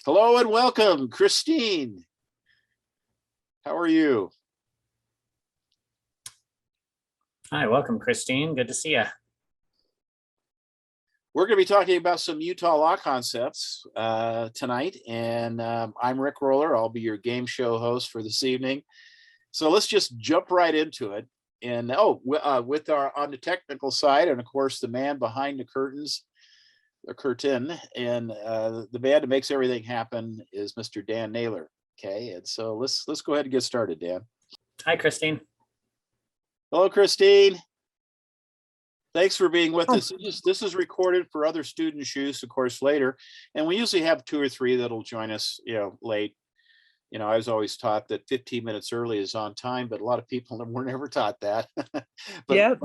Hello and welcome, Christine. How are you? Hi, welcome, Christine. Good to see you. We're going to be talking about some Utah law concepts tonight, and I'm Rick Roller. I'll be your game show host for this evening. So let's just jump right into it. And with our on the technical side, and of course the man behind the curtains, the curtain, and the man that makes everything happen is Mr. Dan Naylor. Okay, and so let's go ahead and get started, Dan. Hi, Christine. Hello, Christine. Thanks for being with us. This is recorded for other students' use, of course, later. And we usually have 2 or 3 that'll join us, late. I was always taught that 15 minutes early is on time, but a lot of people were never taught that. But yep.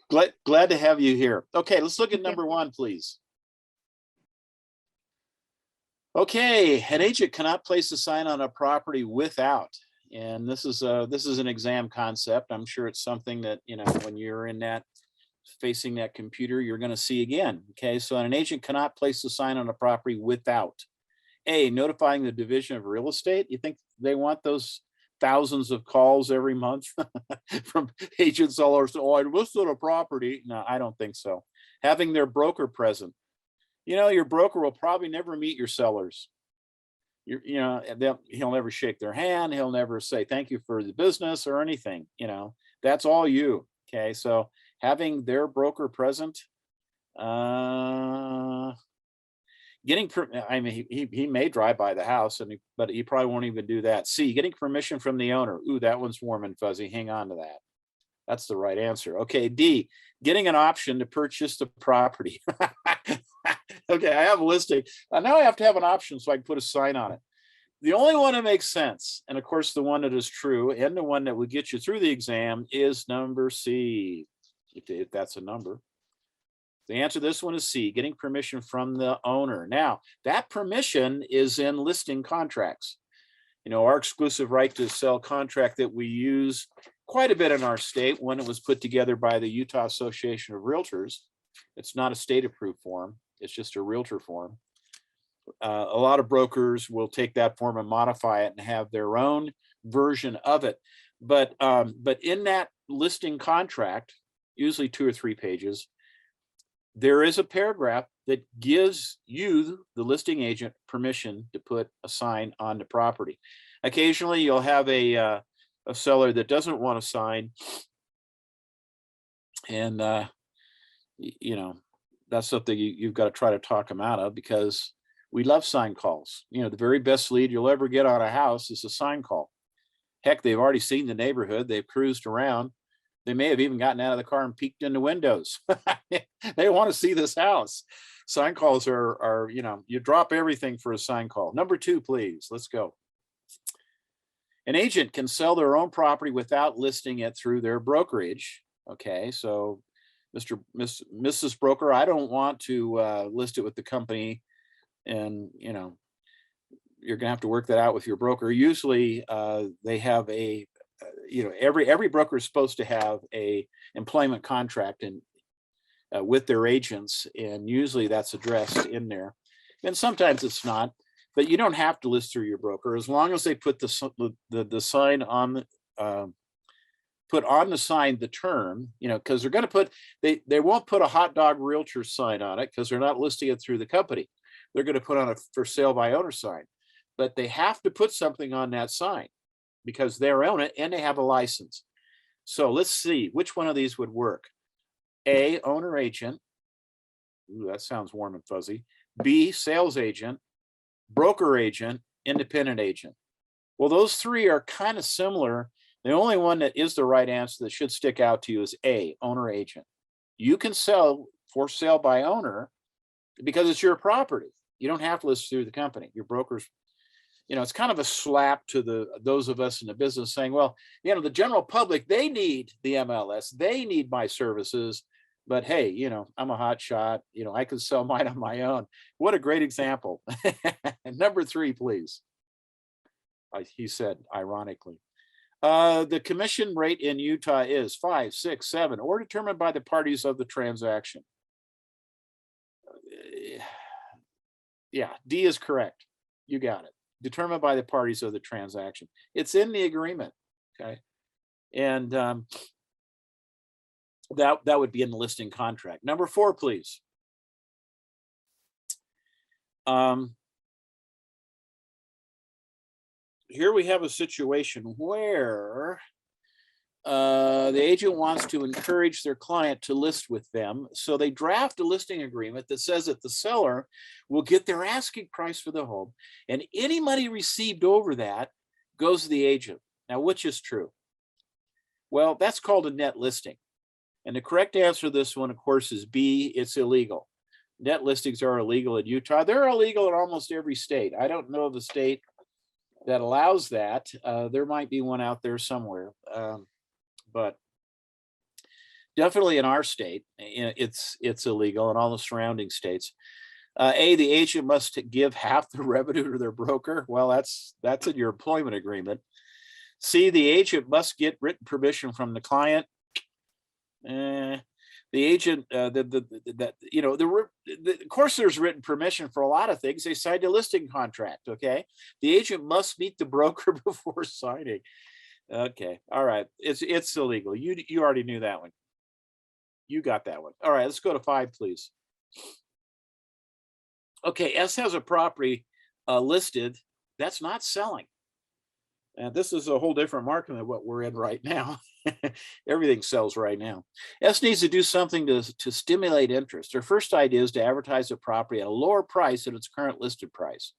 glad to have you here. Okay, let's look at number 1, please. Okay, an agent cannot place a sign on a property without. And this is an exam concept. I'm sure it's something that, when you're in that facing that computer, you're going to see again. Okay, so an agent cannot place a sign on a property without A, notifying the Division of Real Estate. You think they want those thousands of calls every month from agents all over? Oh, I listed a property. No, I don't think so. Having their broker present. Your broker will probably never meet your sellers. He'll never shake their hand. He'll never say thank you for the business or anything. That's all you. Okay, so having their broker present, he may drive by the house, but he probably won't even do that. C, getting permission from the owner. Ooh, that one's warm and fuzzy. Hang on to that. That's the right answer. Okay, D, getting an option to purchase the property. Okay, I have a listing. Now I have to have an option so I can put a sign on it. The only one that makes sense, and of course the one that is true, and the one that would get you through the exam is number C, if that's a number. The answer to this one is C, getting permission from the owner. Now, that permission is in listing contracts. Our exclusive right to sell contract that we use quite a bit in our state when it was put together by the Utah Association of Realtors. It's not a state-approved form. It's just a realtor form. A lot of brokers will take that form and modify it and have their own version of it. But in that listing contract, usually 2 or 3 pages, there is a paragraph that gives you, the listing agent, permission to put a sign on the property. Occasionally, you'll have a seller that doesn't want a sign, and that's something you've got to try to talk them out of, because we love sign calls. The very best lead you'll ever get on a house is a sign call. Heck, they've already seen the neighborhood. They've cruised around. They may have even gotten out of the car and peeked in the windows. They want to see this house. Sign calls are, you drop everything for a sign call. Number 2, please. Let's go. An agent can sell their own property without listing it through their brokerage. Okay, so Mrs. Broker, I don't want to list it with the company, and you're gonna have to work that out with your broker. Usually they have a every broker is supposed to have a employment contract and with their agents, and usually that's addressed in there, and sometimes it's not, but you don't have to list through your broker as long as they put the sign on put on the sign the term, because they're going to put, they won't put a hot dog realtor sign on it because they're not listing it through the company. They're going to put on a for sale by owner sign, but they have to put something on that sign because they own it and they have a license. So let's see which one of these would work. A, owner agent. Ooh, that sounds warm and fuzzy. B, sales agent, broker agent, independent agent. Well, those 3 are kind of similar. The only one that is the right answer that should stick out to you is A, owner agent. You can sell for sale by owner because it's your property. You don't have to list through the company. Your broker's, it's kind of a slap to those of us in the business saying, well, the general public, they need the MLS, they need my services, but hey, I'm a hot shot, I could sell mine on my own. What a great example. Number 3, please. He said, ironically. The commission rate in Utah is 5, 6, 7, or determined by the parties of the transaction. Yeah, D is correct. You got it. Determined by the parties of the transaction. It's in the agreement. Okay. And that would be in the listing contract. Number 4, please. Here we have a situation where the agent wants to encourage their client to list with them. So they draft a listing agreement that says that the seller will get their asking price for the home, and any money received over that goes to the agent. Now, which is true? Well, that's called a net listing. And the correct answer to this one, of course, is B, it's illegal. Net listings are illegal in Utah. They're illegal in almost every state. I don't know of a state that allows that. There might be one out there somewhere. But definitely in our state, it's illegal, in all the surrounding states. A, the agent must give half the revenue to their broker. Well, that's in your employment agreement. C, the agent must get written permission from the client. The agent, of course, there's written permission for a lot of things. They signed a listing contract. Okay, the agent must meet the broker before signing. Okay, all right, it's illegal. You already knew that one. You got that one. All right, let's go to 5, please. Okay, S has a property listed that's not selling. And this is a whole different market than what we're in right now. Everything sells right now. S needs to do something to stimulate interest. Their first idea is to advertise the property at a lower price than its current listed price.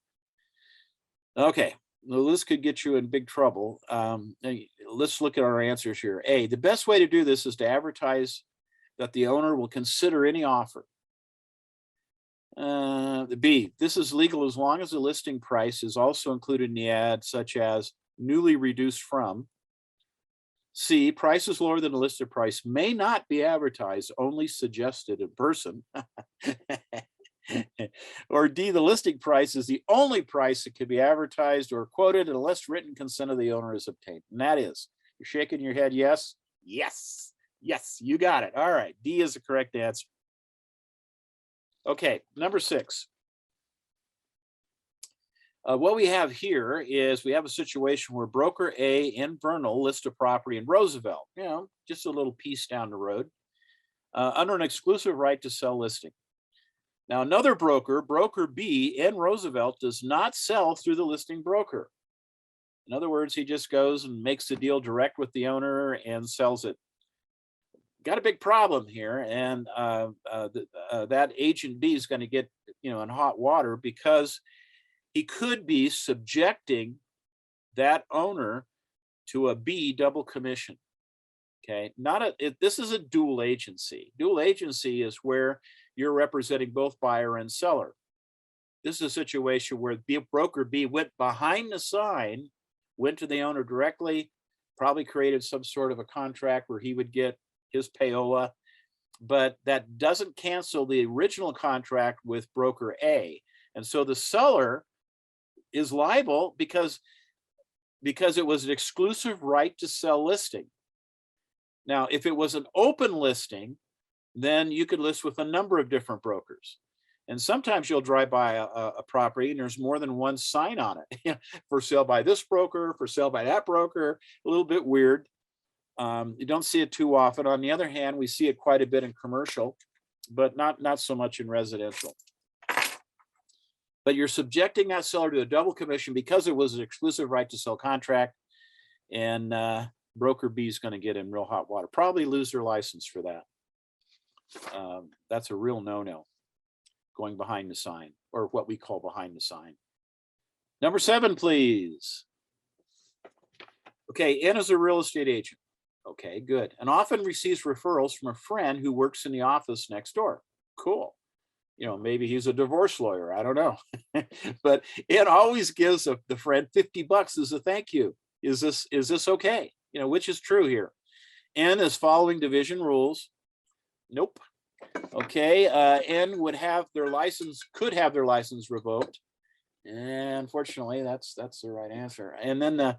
Okay, well, this could get you in big trouble. Let's look at our answers here. A, the best way to do this is to advertise that the owner will consider any offer. B, this is legal as long as the listing price is also included in the ad, such as newly reduced from. C, prices lower than the listed price may not be advertised, only suggested in person. Or D, the listing price is the only price that can be advertised or quoted unless written consent of the owner is obtained. And that is, you're shaking your head, yes? Yes, yes, you got it. All right, D is the correct answer. Okay, number 6. What we have here is we have a situation where broker A in Vernal lists a property in Roosevelt, just a little piece down the road, under an exclusive right to sell listing. Now, another broker B in Roosevelt, does not sell through the listing broker. In other words, he just goes and makes the deal direct with the owner and sells it. Got a big problem here, and that agent B is going to get in hot water, because he could be subjecting that owner to a B double commission. Okay, this is a dual agency. Dual agency is where you're representing both buyer and seller. This is a situation where broker B went behind the sign, went to the owner directly, probably created some sort of a contract where he would get his payola, but that doesn't cancel the original contract with broker A. And so the seller is liable because it was an exclusive right to sell listing. Now, if it was an open listing, then you could list with a number of different brokers. And sometimes you'll drive by a property and there's more than one sign on it. For sale by this broker, for sale by that broker, a little bit weird. You don't see it too often. On the other hand, we see it quite a bit in commercial, but not so much in residential. But you're subjecting that seller to a double commission because it was an exclusive right to sell contract, and broker B is going to get in real hot water. Probably lose their license for that. That's a real no-no, going behind the sign, or what we call behind the sign. Number 7, please. Okay, N is a real estate agent. Okay, good. And often receives referrals from a friend who works in the office next door. Cool. Maybe he's a divorce lawyer. I don't know. But it always gives the friend $50 as a thank you. Is this okay? Which is true here. N is following division rules. Nope. Okay. N could have their license revoked. And unfortunately, that's the right answer. And then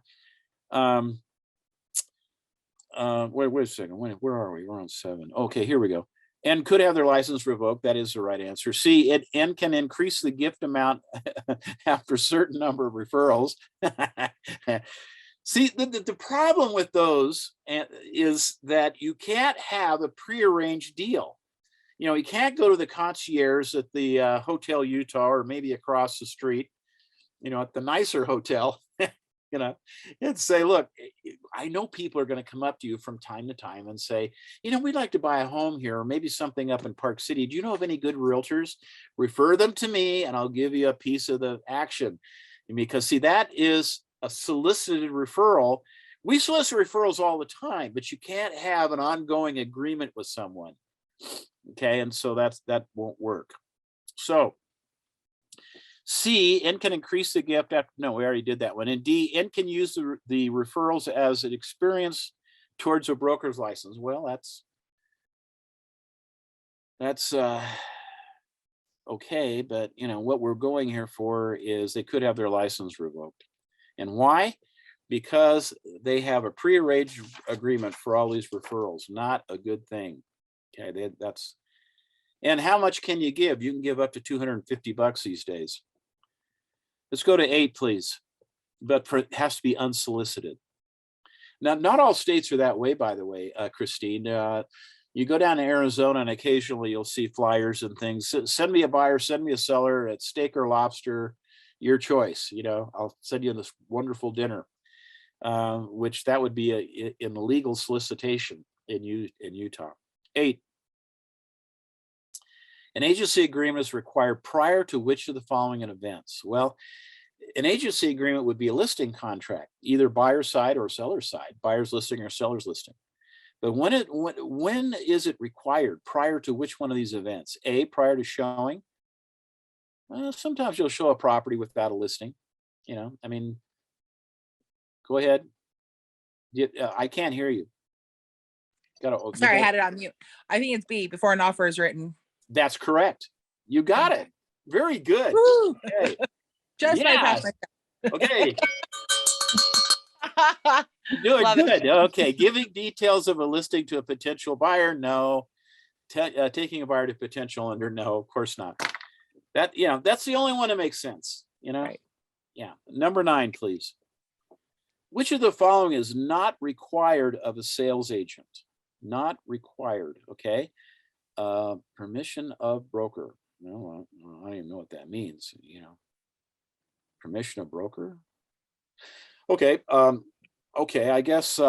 wait a second. Where are we? We're on 7. Okay, here we go. and could have their license revoked. That is the right answer. C, and can increase the gift amount after a certain number of referrals. See, the problem with those is that you can't have a prearranged deal. You know, you can't go to the concierge at the Hotel Utah, or maybe across the street, you know, at the nicer hotel, you know, and say, look, I know people are going to come up to you from time to time and say, you know, we'd like to buy a home here, or maybe something up in Park City. Do you know of any good realtors? Refer them to me and I'll give you a piece of the action. Because see, that is a solicited referral. We solicit referrals all the time, but you can't have an ongoing agreement with someone. Okay, and so that won't work. So C, N can increase the gift after, no, we already did that one. And D, N can use the referrals as an experience towards a broker's license. Well, that's okay, but you know, what we're going here for is they could have their license revoked. And why? Because they have a prearranged agreement for all these referrals. Not a good thing. Okay, that's, and how much can you give? You can give up to $250 these days. Let's go to 8, please. But it has to be unsolicited. Now, not all states are that way, by the way, Christine. You go down to Arizona and occasionally you'll see flyers and things. Send me a buyer, send me a seller at steak or lobster, your choice. You know, I'll send you this wonderful dinner, which that would be an illegal solicitation in Utah. 8. An agency agreement is required prior to which of the following events? Well, an agency agreement would be a listing contract, either buyer side or seller side, buyer's listing or seller's listing. But when is it required? Prior to which one of these events? A, prior to showing. Well, sometimes you'll show a property without a listing. You know, I mean, go ahead. I can't hear you. Sorry, I had it on mute. I think it's B, before an offer is written. That's correct. You got it. Very good. Woo! Okay. Just Yes. bypass Okay. myself. Doing Love good. it. Okay. Giving details of a listing to a potential buyer? No. Taking a buyer to potential lender? No, of course not. That, you know, that's the only one that makes sense. You know. Right. Yeah. Number 9, please. Which of the following is not required of a sales agent? Not required. Okay. Permission of broker. No, I don't even know what that means. You know. Permission of broker. Okay. Okay. I guess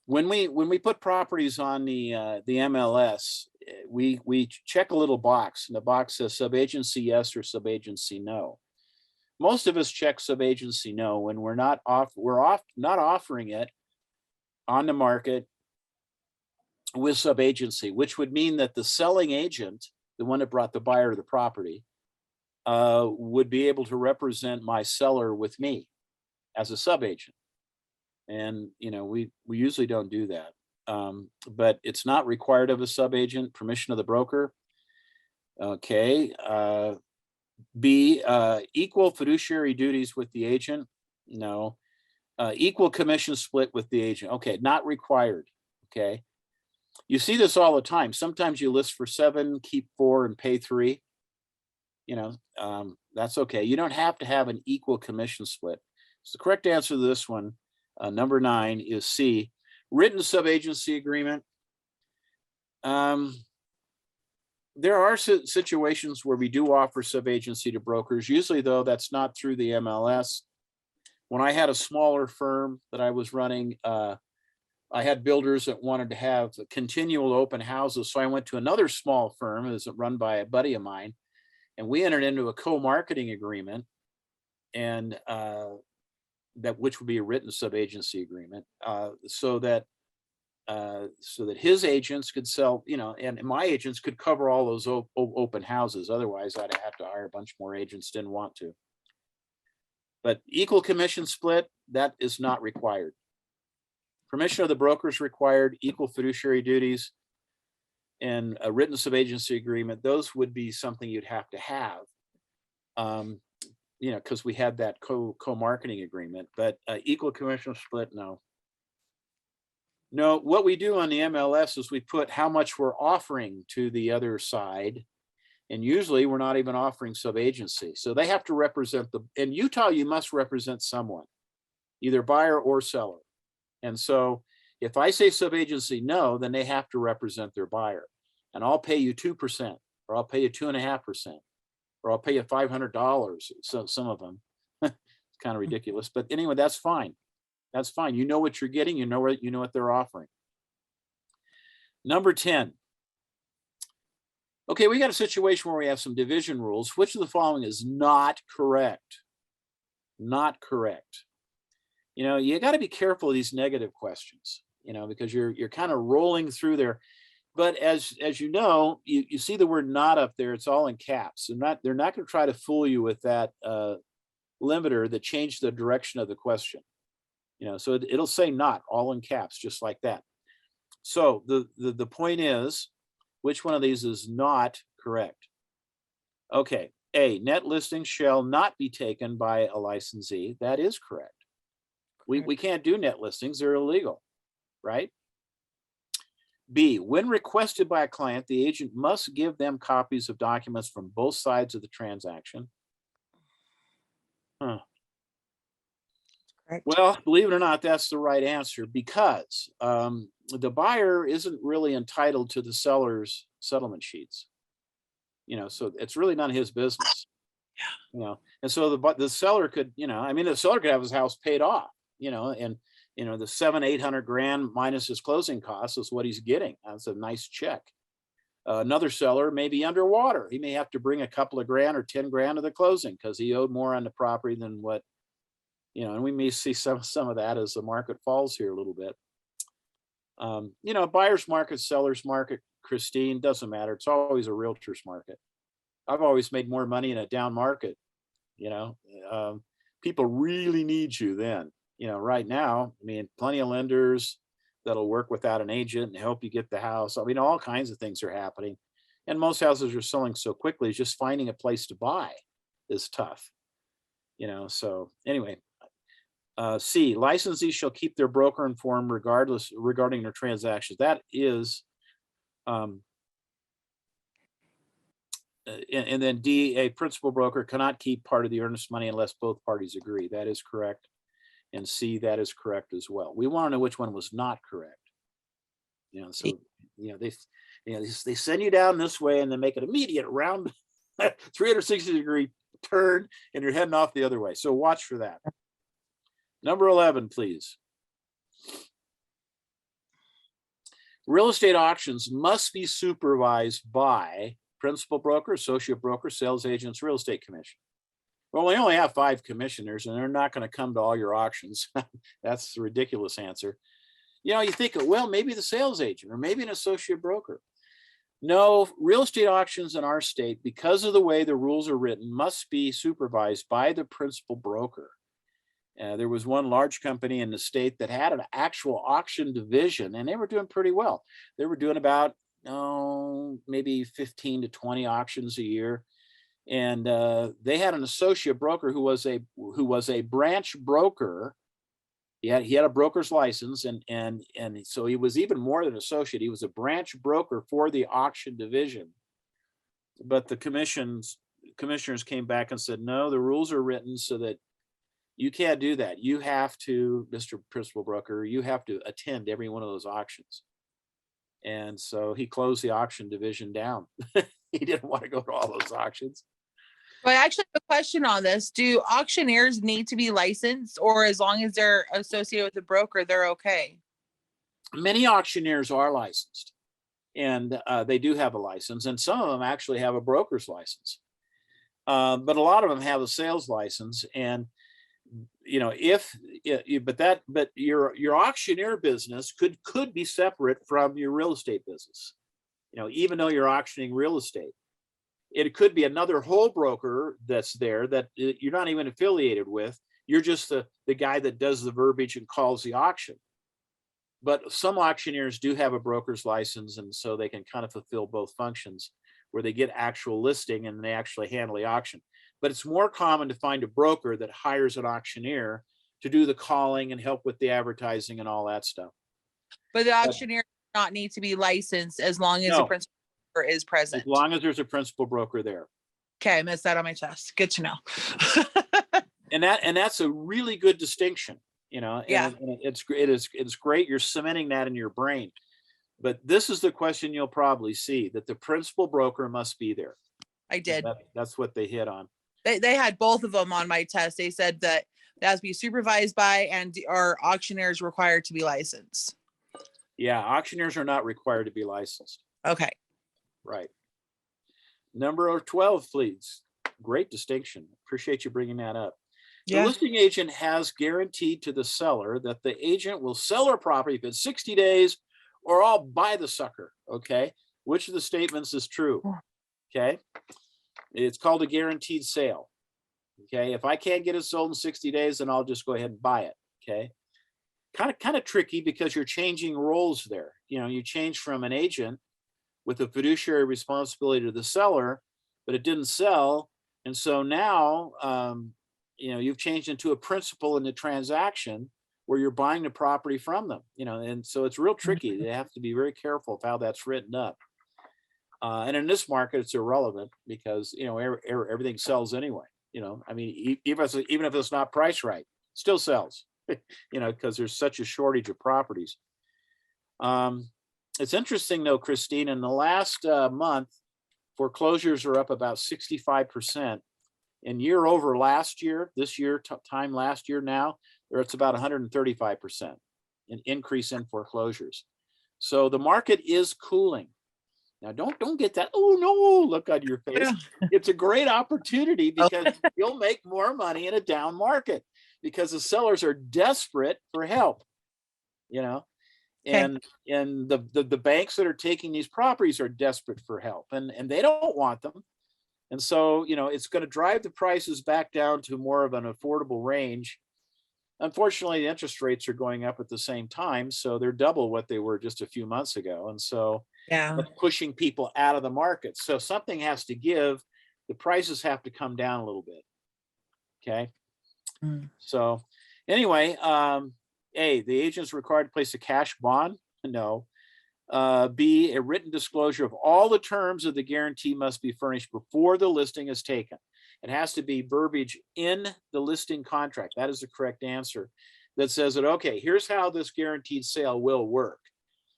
when we put properties on the MLS, we check a little box, and the box says subagency yes or subagency no. Most of us check subagency no when we're not offering it on the market with subagency, which would mean that the selling agent, the one that brought the buyer to the property, would be able to represent my seller with me as a subagent. And, you know, we usually don't do that. But it's not required of a subagent. Permission of the broker. Okay. B, equal fiduciary duties with the agent. No. Equal commission split with the agent. Okay. Not required. Okay. You see this all the time. Sometimes you list for 7, keep 4, and pay 3. You know, that's okay. You don't have to have an equal commission split. So the correct answer to this one, number 9, is C, written subagency agreement. There are situations where we do offer subagency to brokers. Usually, though, that's not through the MLS. When I had a smaller firm that I was running, I had builders that wanted to have continual open houses. So I went to another small firm that's run by a buddy of mine, and we entered into a co-marketing agreement, and that which would be a written subagency agreement, so that his agents could sell, you know, and my agents could cover all those open houses. Otherwise, I'd have to hire a bunch more agents. Didn't want to. But equal commission split, that is not required. Permission of the broker is required. Equal fiduciary duties and a written subagency agreement, those would be something you'd have to have, you know, because we had that co-marketing agreement. But equal commission split, no. No, what we do on the MLS is we put how much we're offering to the other side. And usually we're not even offering subagency. So they have to represent in Utah, you must represent someone, either buyer or seller. And so if I say subagency no, then they have to represent their buyer. And I'll pay you 2%, or I'll pay you 2.5%, or I'll pay you $500. So some of them, it's kind of ridiculous. But anyway, that's fine. That's fine. You know what you're getting. You know what they're offering. Number 10. Okay, we got a situation where we have some division rules. Which of the following is not correct? Not correct. You got to be careful of these negative questions, because you're kind of rolling through there. But as you know, you see the word not up there. It's all in caps. They're not going to try to fool you with that limiter that changed the direction of the question. So it'll say not, all in caps, just like that. So the point is, which one of these is not correct? Okay, A, net listings shall not be taken by a licensee. That is correct. We can't do net listings, they're illegal, right? B, when requested by a client, the agent must give them copies of documents from both sides of the transaction. Correct. Well, believe it or not, that's the right answer, because the buyer isn't really entitled to the seller's settlement sheets. So it's really none of his business. And so the seller could, the seller could have his house paid off, and the $700-800 minus his closing costs is what he's getting. That's a nice check. Another seller may be underwater. He may have to bring a couple of grand or 10 grand to the closing because he owed more on the property than what, and we may see some of that as the market falls here a little bit. Buyer's market, seller's market, Christine, doesn't matter. It's always a realtor's market. I've always made more money in a down market. People really need you then. Right now, plenty of lenders that'll work without an agent and help you get the house. All kinds of things are happening. And most houses are selling so quickly, just finding a place to buy is tough. So anyway, C, licensees shall keep their broker informed regarding their transactions. That is, and then D, a principal broker cannot keep part of the earnest money unless both parties agree. That is correct. And C, that is correct as well. We want to know which one was not correct. So they send you down this way and then make an immediate round 360-degree turn, and you're heading off the other way. So watch for that. Number 11, please. Real estate auctions must be supervised by principal broker, associate broker, sales agents, real estate commission. Well, we only have 5 commissioners, and they're not going to come to all your auctions. That's the ridiculous answer. You think, well, maybe the sales agent or maybe an associate broker. No, real estate auctions in our state, because of the way the rules are written, must be supervised by the principal broker. There was one large company in the state that had an actual auction division, and they were doing pretty well. They were doing about, maybe 15 to 20 auctions a year. And they had an associate broker who was a branch broker. He had a broker's license, and so he was even more than associate. He was a branch broker for the auction division. But the commissioners came back and said, no, the rules are written so that you can't do that. You have to, Mr. Principal Broker, you have to attend every one of those auctions. And so he closed the auction division down. He didn't want to go to all those auctions. But I actually have a question on this. Do auctioneers need to be licensed, or as long as they're associated with a broker, they're okay? Many auctioneers are licensed, and they do have a license, and some of them actually have a broker's license. But a lot of them have a sales license, and but your auctioneer business could be separate from your real estate business. Even though you're auctioning real estate, it could be another whole broker that's there that you're not even affiliated with. You're just the guy that does the verbiage and calls the auction. But some auctioneers do have a broker's license, and so they can kind of fulfill both functions, where they get actual listing and they actually handle the auction. But it's more common to find a broker that hires an auctioneer to do the calling and help with the advertising and all that stuff. But the auctioneer does not need to be licensed as long as the No. principal broker is present. As long as there's a principal broker there. Okay, I missed that on my chest. Good to know. And that's a really good distinction, you know, and, Yeah. it's great. You're cementing that in your brain. But this is the question you'll probably see, that the principal broker must be there. I did. That's what they hit on. They had both of them on my test. They said that it has to be supervised by and our auctioneers required to be licensed. Yeah, auctioneers are not required to be licensed. Okay. Right. Number 12, please. Great distinction. Appreciate you bringing that up. The Yeah. listing agent has guaranteed to the seller that the agent will sell her property if it's 60 days or I'll buy the sucker. Okay. Which of the statements is true? Okay. It's called a guaranteed sale. Okay. If I can't get it sold in 60 days, then I'll just go ahead and buy it. Okay. Kind of tricky because you're changing roles there. You know, you change from an agent with a fiduciary responsibility to the seller, but it didn't sell. And so now, you know, you've changed into a principal in the transaction where you're buying the property from them, you know, and so it's real tricky. They have to be very careful of how that's written up. And in this market, it's irrelevant because, you know, everything sells anyway. You know, I mean, even if it's not priced right, still sells, you know, because there's such a shortage of properties. It's interesting though, Christine, in the last month, foreclosures are up about 65%. And year over last year, this year, time last year now, it's about 135%, an increase in foreclosures. So the market is cooling. Now, don't get that, oh no, look on your face. It's a great opportunity because you'll make more money in a down market because the sellers are desperate for help, you know, and the banks that are taking these properties are desperate for help and they don't want them. And so, you know, it's going to drive the prices back down to more of an affordable range. Unfortunately, the interest rates are going up at the same time. So they're double what they were just a few months ago. And so that's pushing people out of the market. So something has to give. The prices have to come down a little bit. Okay. So anyway, A, the agent's required to place a cash bond. No. B, a written disclosure of all the terms of the guarantee must be furnished before the listing is taken. It has to be verbiage in the listing contract. That is the correct answer. That says that, okay, here's how this guaranteed sale will work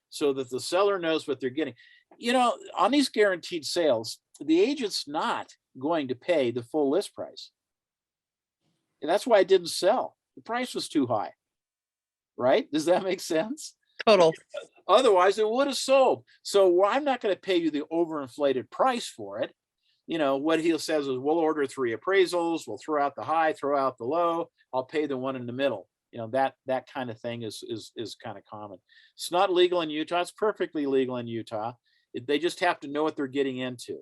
so that the seller knows what they're getting. You know, on these guaranteed sales, the agent's not going to pay the full list price. And that's why it didn't sell. The price was too high, right? Does that make sense? Total. Otherwise, it would have sold. So I'm not going to pay you the overinflated price for it. You know, what he says is we'll order 3 appraisals. We'll throw out the high, throw out the low. I'll pay the one in the middle. You know, that kind of thing is kind of common. It's not legal in Utah. It's perfectly legal in Utah. They just have to know what they're getting into.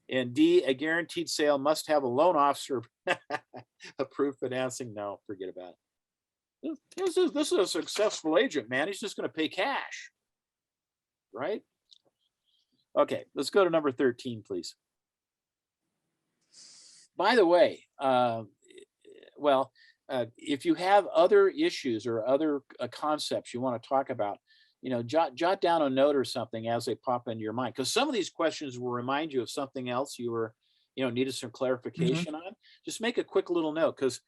And D, a guaranteed sale must have a loan officer approved financing. No, forget about it. This is a successful agent, man. He's just going to pay cash, right? Okay, let's go to number 13, please. By the way, if you have other issues or other concepts you want to talk about, you know, jot down a note or something as they pop into your mind, because some of these questions will remind you of something else you were, you know, needed some clarification on. Just make a quick little note, because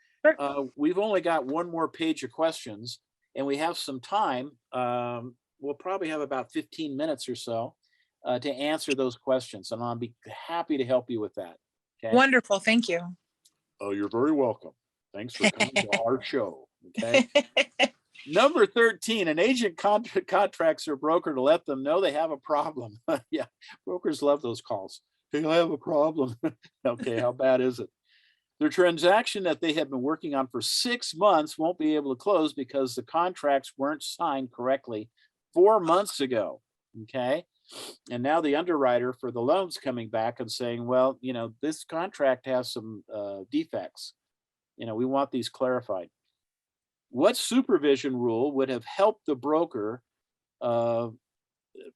we've only got one more page of questions and we have some time. We'll probably have about 15 minutes or so to answer those questions, and I'll be happy to help you with that. Okay. Wonderful. Thank you. Oh, you're very welcome. Thanks for coming to our show. Okay. Number 13, an agent contracts their broker to let them know they have a problem. Yeah, brokers love those calls. Hey, I have a problem. Okay, how bad is it? Their transaction that they have been working on for 6 months won't be able to close because the contracts weren't signed correctly 4 months ago. Okay. And now the underwriter for the loan's coming back and saying, well, you know, this contract has some defects. You know, we want these clarified. What supervision rule would have helped the broker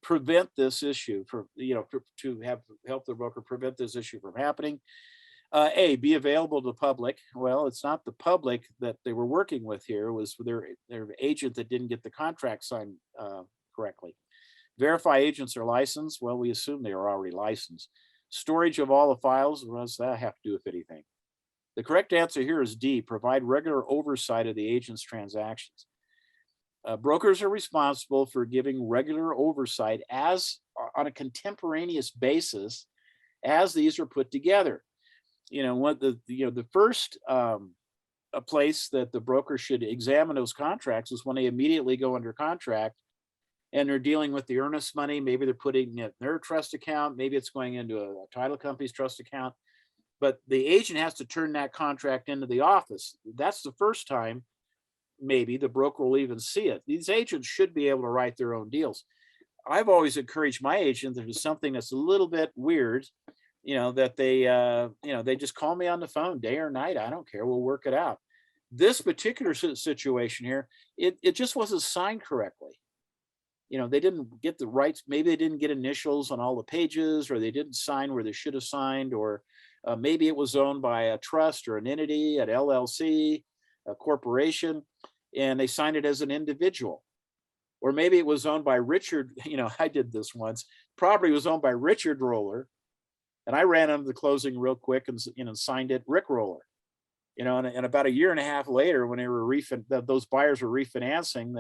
prevent this issue to help the broker prevent this issue from happening? A, be available to the public. Well, it's not the public that they were working with here. It was their agent that didn't get the contract signed correctly. Verify agents are licensed. Well, we assume they are already licensed. Storage of all the files. What does that have to do with anything? The correct answer here is D, provide regular oversight of the agent's transactions. Brokers are responsible for giving regular oversight as on a contemporaneous basis as these are put together. What the first a place that the broker should examine those contracts is when they immediately go under contract and they're dealing with the earnest money. Maybe they're putting it in their trust account. Maybe it's going into a title company's trust account. But the agent has to turn that contract into the office. That's the first time maybe the broker will even see it. These agents should be able to write their own deals. I've always encouraged my agent, if there's something that's a little bit weird, that they just call me on the phone day or night. I don't care. We'll work it out. This particular situation here, it just wasn't signed correctly. They didn't get the rights. Maybe they didn't get initials on all the pages, or they didn't sign where they should have signed, or maybe it was owned by a trust or an entity, an LLC, a corporation, and they signed it as an individual. Or maybe it was owned by Richard. I did this once. Property was owned by Richard Roller, and I ran into the closing real quick and signed it Rick Roller. And about a year and a half later, when they were those buyers were refinancing,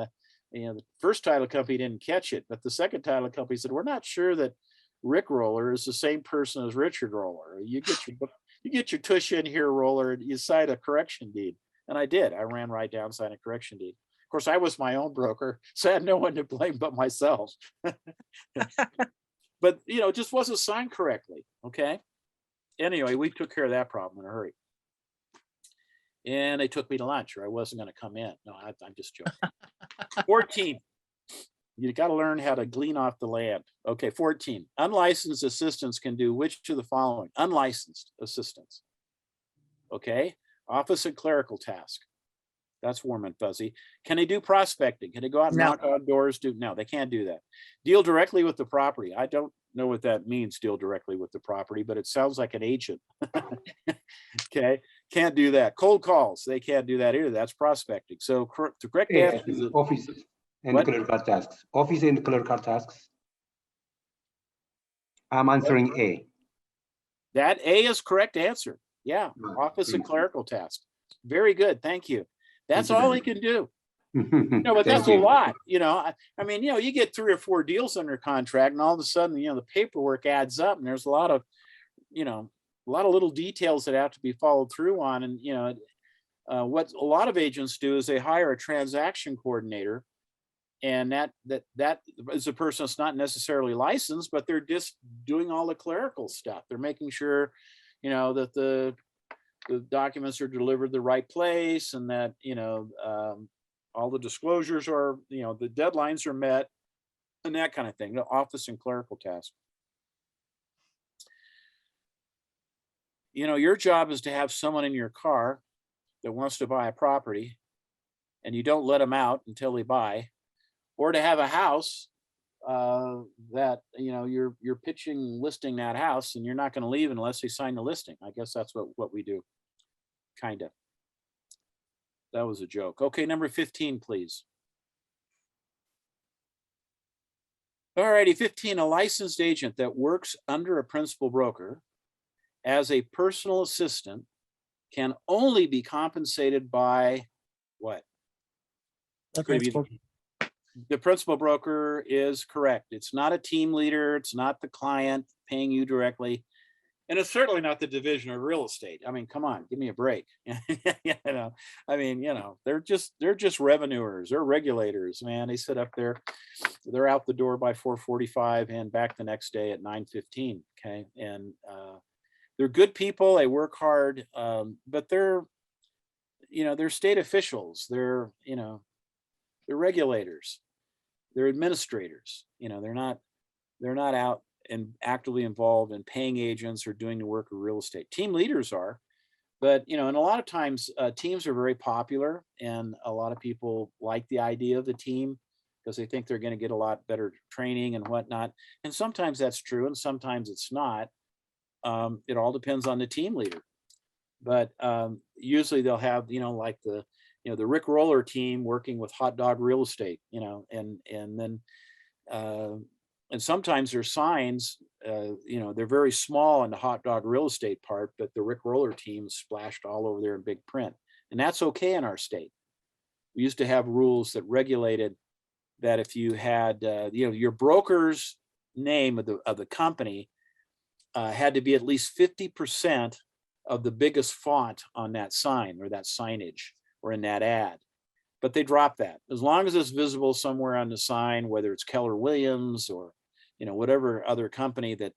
the first title company didn't catch it, but the second title company said, "We're not sure that Rick Roller is the same person as Richard Roller. You get your tush in here, Roller, and you sign a correction deed." And I did. I ran right down, signed a correction deed. Of course, I was my own broker, so I had no one to blame but myself. But it just wasn't signed correctly. Okay. Anyway, we took care of that problem in a hurry. And they took me to lunch, or I wasn't going to come in. No, I'm just joking. 14. You got to learn how to glean off the land. Okay, 14. Unlicensed assistants can do which of the following? Unlicensed assistants. Okay, office and clerical task. That's warm and fuzzy. Can they do prospecting? Can they go out and knock on doors? No, they can't do that. Deal directly with the property. I don't know what that means, deal directly with the property, but it sounds like an agent. Okay, can't do that. Cold calls, they can't do that either. That's prospecting. So the correct answer is office and clerical tasks. Office and clerical tasks. I'm answering A. That A is correct answer. Yeah, office and clerical tasks. Very good, thank you. That's all he can do. But that's a lot. I mean, you get 3 or 4 deals under contract, and all of a sudden, the paperwork adds up, and there's a lot of little details that have to be followed through on. And what a lot of agents do is they hire a transaction coordinator, and that is a person that's not necessarily licensed, but they're just doing all the clerical stuff. They're making sure, that the documents are delivered the right place, and that all the disclosures are, the deadlines are met, and that kind of thing. The office and clerical tasks. Your job is to have someone in your car that wants to buy a property, and you don't let them out until they buy, or to have a house that you're listing that house, and you're not going to leave unless they sign the listing. I guess that's what we do. Kind of. That was a joke. Okay, number 15, please. All righty, 15, a licensed agent that works under a principal broker as a personal assistant can only be compensated by what? The principal broker is correct. It's not a team leader. It's not the client paying you directly. And it's certainly not the division of real estate. I mean, come on, give me a break. They're just revenuers. They're regulators, man. They sit up there. They're out the door by 4:45 and back the next day at 9:15. Okay, and they're good people. They work hard, but they're state officials. They're regulators. They're administrators. They're not out and actively involved in paying agents or doing the work of real estate. Team leaders are, but and a lot of times teams are very popular, and a lot of people like the idea of the team because they think they're going to get a lot better training and whatnot. And sometimes that's true, and sometimes it's not. It all depends on the team leader. but usually they'll have, like the Rick Roller team working with hot dog real estate, and then and sometimes their signs, they're very small in the hot dog real estate part, but the Rick Roller team is splashed all over there in big print, and that's okay in our state. We used to have rules that regulated that if you had, your broker's name of the company had to be at least 50% of the biggest font on that sign or that signage or in that ad. But they dropped that. As long as it's visible somewhere on the sign, whether it's Keller Williams or, whatever other company that,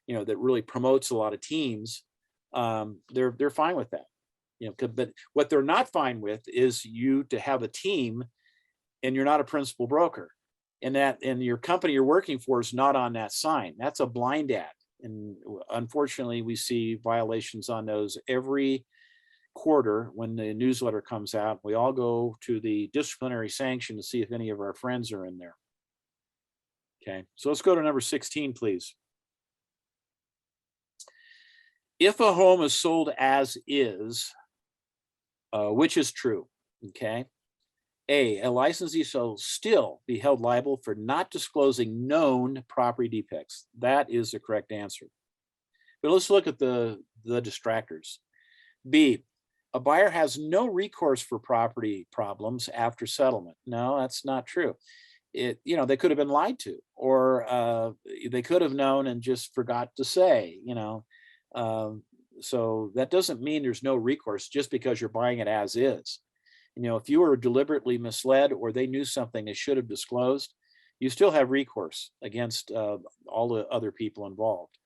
that really promotes a lot of teams, they're fine with that. But what they're not fine with is you to have a team and you're not a principal broker, and your company you're working for is not on that sign. That's a blind ad. And unfortunately, we see violations on those every quarter when the newsletter comes out. We all go to the disciplinary sanction to see if any of our friends are in there. Okay, so let's go to number 16, please. If a home is sold as is, which is true, okay? A licensee shall still be held liable for not disclosing known property defects. That is the correct answer. But let's look at the distractors. B, a buyer has no recourse for property problems after settlement. No, that's not true. They could have been lied to, or they could have known and just forgot to say, so that doesn't mean there's no recourse just because you're buying it as is. If you were deliberately misled or they knew something they should have disclosed, you still have recourse against all the other people involved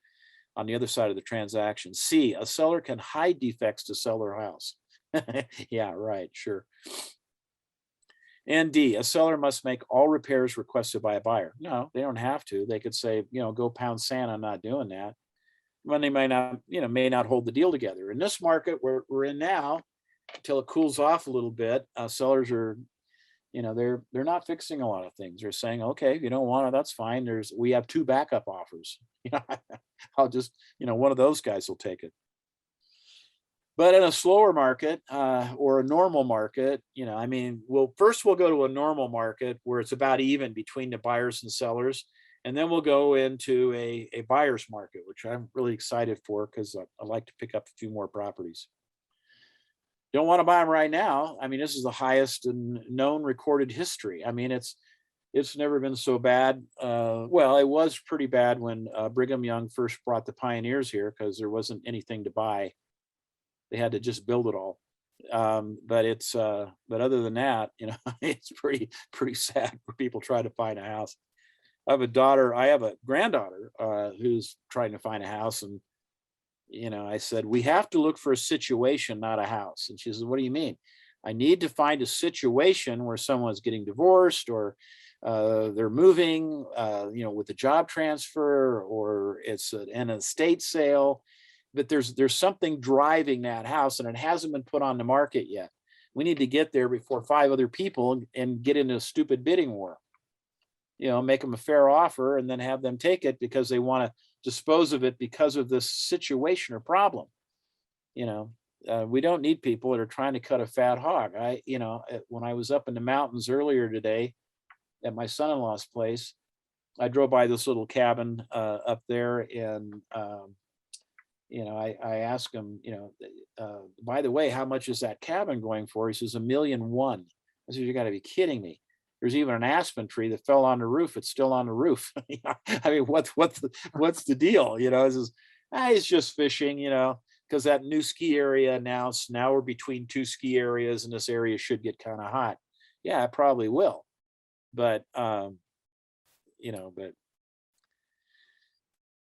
on the other side of the transaction. C, a seller can hide defects to sell their house. Yeah, right, sure. And D, a seller must make all repairs requested by a buyer. No, they don't have to. They could say, go pound sand, I'm not doing that. When they may not hold the deal together. In this market we're in now, until it cools off a little bit, sellers are, they're not fixing a lot of things. They're saying, okay, if you don't want it, that's fine. We have 2 backup offers. I'll just, one of those guys will take it. But in a slower market or a normal market, first we'll go to a normal market where it's about even between the buyers and sellers. And then we'll go into a buyer's market, which I'm really excited for because I like to pick up a few more properties. Don't want to buy them right now. This is the highest in known recorded history. It's never been so bad. Well, it was pretty bad when Brigham Young first brought the pioneers here because there wasn't anything to buy. They had to just build it all. But other than that, it's pretty sad for people trying to find a house. I have a granddaughter who's trying to find a house, and I said, we have to look for a situation, not a house. And she says, what do you mean? I need to find a situation where someone's getting divorced or they're moving, with a job transfer, or it's an estate sale, but there's something driving that house and it hasn't been put on the market yet. We need to get there before 5 other people and get into a stupid bidding war. Make them a fair offer and then have them take it because they want to dispose of it because of this situation or problem. We don't need people that are trying to cut a fat hog. When I was up in the mountains earlier today at my son-in-law's place, I drove by this little cabin up there, and I asked him, by the way, how much is that cabin going for? He says, $1.1 million. I said, you got to be kidding me. There's even an aspen tree that fell on the roof. It's still on the roof. What's the deal? It's just fishing, because that new ski area now we're between 2 ski areas and this area should get kind of hot. Yeah, it probably will. But, but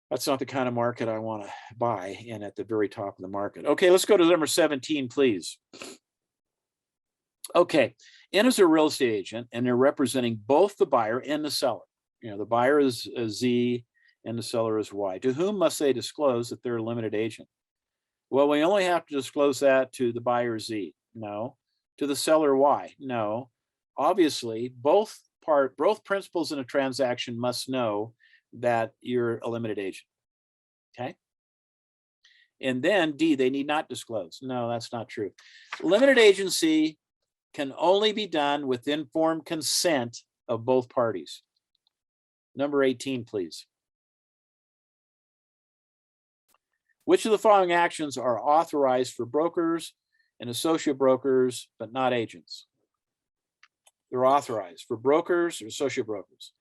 that's not the kind of market I want to buy in at the very top of the market. Okay, let's go to number 17, please. Okay, in as a real estate agent, and they're representing both the buyer and the seller. The buyer is Z and the seller is Y. To whom must they disclose that they're a limited agent? Well, we only have to disclose that to the buyer Z. No. To the seller Y. No. Obviously, both principals in a transaction must know that you're a limited agent. Okay. And then D, they need not disclose. No, that's not true. Limited agency can only be done with informed consent of both parties. Number 18, please. Which of the following actions are authorized for brokers and associate brokers, but not agents? They're authorized for brokers or associate brokers.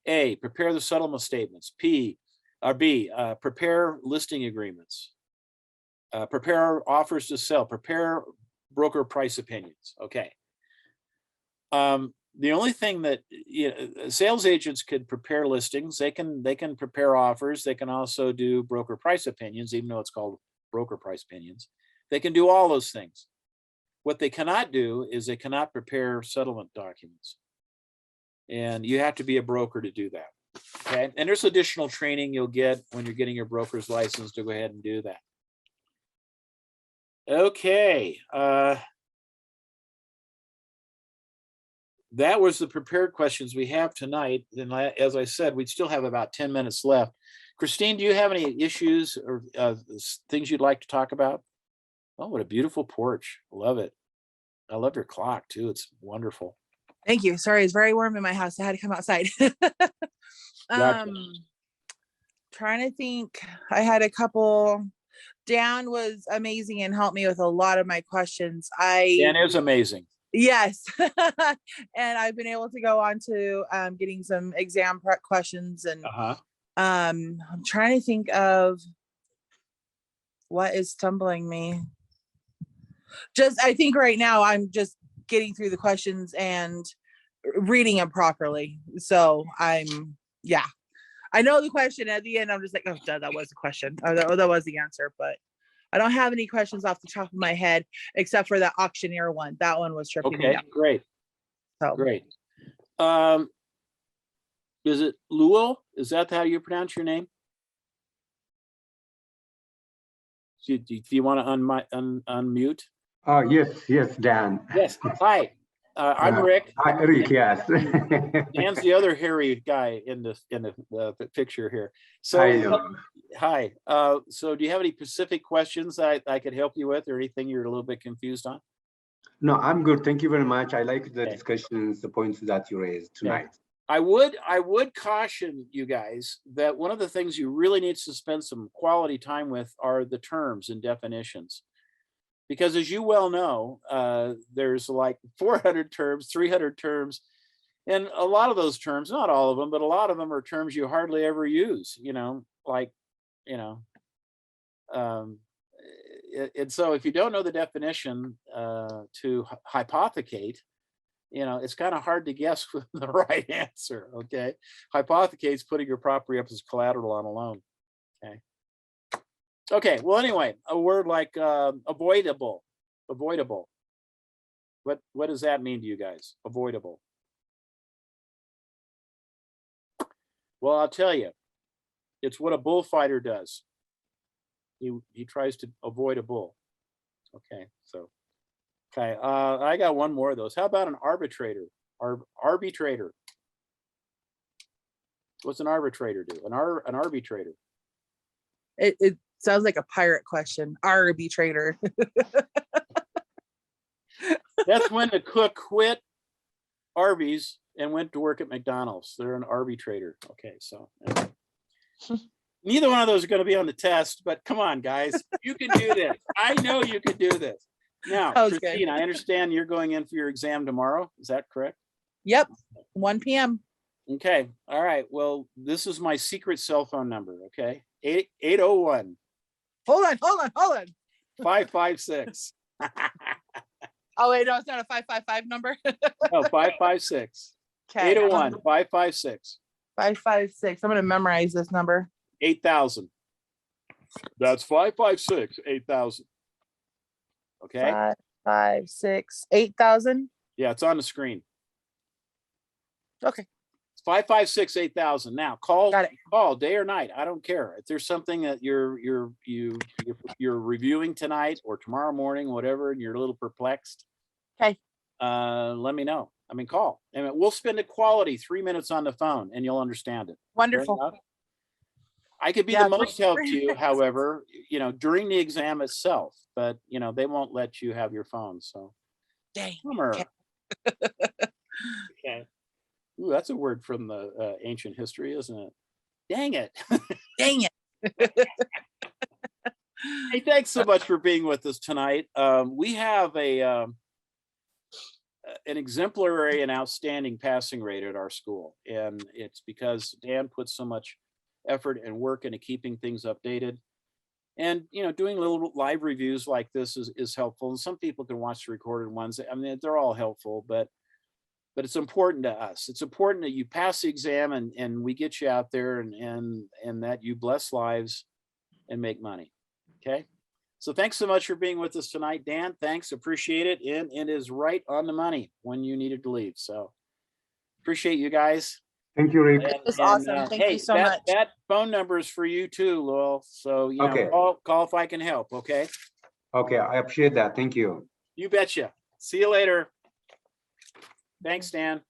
A, prepare the settlement statements. B, prepare listing agreements. Prepare offers to sell. Prepare broker price opinions. Okay. The only thing that sales agents could prepare listings, they can prepare offers. They can also do broker price opinions, even though it's called broker price opinions. They can do all those things. What they cannot do is they cannot prepare settlement documents. And you have to be a broker to do that. Okay. And there's additional training you'll get when you're getting your broker's license to go ahead and do that. Okay. That was the prepared questions we have tonight. And as I said, we still have about 10 minutes left. Christine, do you have any issues or things you'd like to talk about? Oh, what a beautiful porch. Love it. I love your clock too. It's wonderful. Thank you. Sorry, it's very warm in my house. I had to come outside. Gotcha. Trying to think. I had a couple. Dan was amazing and helped me with a lot of my questions. Dan is amazing. Yes. And I've been able to go on to getting some exam prep questions, and I'm trying to think of what is stumbling me. I think right now I'm just getting through the questions and reading them properly. So I know the question at the end. I'm just like, oh, duh, that was the question. Oh, that was the answer. But I don't have any questions off the top of my head, except for that auctioneer one. That one was tripping me Okay, up. great. So Great. Is it Luo? Is that how you pronounce your name? Do you want to unmute? Yes, Dan. Yes. Hi, I'm Rick. Hi, Rick. Yes. Dan's the other hairy guy in the picture here. So I know. hi. So do you have any specific questions that I could help you with, or anything you're a little bit confused on? No, I'm good. Thank you very much. I like the Okay. discussions, the points that you raised tonight. Okay. I would caution you guys that one of the things you really need to spend some quality time with are the terms and definitions. Because as you well know, there's like 400 terms, 300 terms, and a lot of those terms, not all of them, but a lot of them are terms you hardly ever use, and so if you don't know the definition to hypothecate, it's kind of hard to guess the right answer, okay? Hypothecate's putting your property up as collateral on a loan, okay? Okay, well, anyway, a word like avoidable. What does that mean to you guys? Avoidable. Well, I'll tell you, it's what a bullfighter does. He tries to avoid a bull. Okay, so, okay, I got one more of those. How about an arbitrator? Arbitrator. What's an arbitrator do? An arbitrator. it sounds like a pirate question. Arbitrator. That's when the cook quit Arby's and went to work at McDonald's. They're an arbitrator. Okay, so anyway. Neither one of those are going to be on the test, but come on, guys, you can do this. I know you can do this. Now, Christine, I understand you're going in for your exam tomorrow. Is that correct? Yep, 1 p.m. Okay, all right. Well, this is my secret cell phone number, okay? 801. Hold on. 556. Oh, wait, no, it's not a 555 number. No, 556. Okay. 801, 556. 556. I'm going to memorize this number. 8,000. That's 556, 8,000. Okay. 556, 8,000. Yeah, it's on the screen. Okay. It's 556, 8,000. Now call day or night. I don't care. If there's something that you're reviewing tonight or tomorrow morning, whatever, and you're a little perplexed. Okay. Let me know. Call. And we'll spend a quality 3 minutes on the phone and you'll understand it. Wonderful. I could be Yeah, the most help to you, however, during the exam itself, but they won't let you have your phone, so. Dang. Bummer. Okay. Okay. Ooh, that's a word from the ancient history, isn't it? Dang it. Dang it. Hey, thanks so much for being with us tonight. We have an exemplary and outstanding passing rate at our school, and it's because Dan puts so much effort and work into keeping things updated. And doing little live reviews like this is helpful. And some people can watch the recorded ones. I mean, they're all helpful, but it's important to us. It's important that you pass the exam and we get you out there and that you bless lives and make money. Okay. So thanks so much for being with us tonight, Dan. Thanks, appreciate it. And it is right on the money when you needed to leave. So appreciate you guys. Thank you, Rick. It was awesome. Thank you so much. That phone number is for you too, Lowell. So Okay. call if I can help. Okay. Okay, I appreciate that. Thank you. You betcha. See you later. Thanks, Dan.